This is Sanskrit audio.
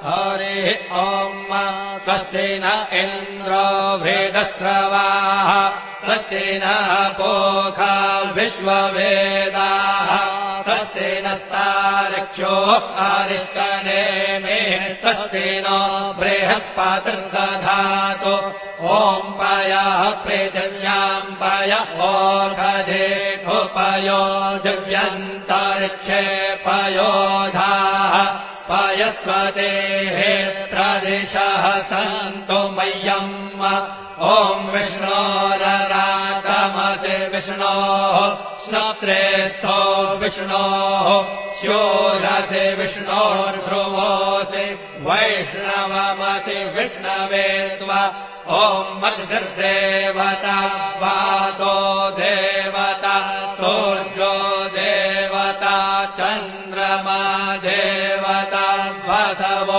हरिः ॐ स्वस्ति न इन्द्रो वेदश्रवाः स्वस्ति नः पूषा विश्ववेदाः स्वस्ति नस्तार्क्ष्यो अरिष्टनेमिः स्वस्ति नो बृहस्पतिर्दधातु ॐ पयः पृथिव्याम् पय ओषधेऽपयो दिव्यन्तरिक्षे पयोधाः पयस्वतेः प्रदिशः सन्तु मह्यम् ॐ विष्णोररागमसि विष्णोः श्रोत्रेस्थो विष्णोः शूरसि विष्णोर्ध्रुवोऽसि वैष्णवमसि विष्णवे त्वा ॐ मद्भिर्देवता वातो देवता सूर्यो देवता चन्द्रमा देवता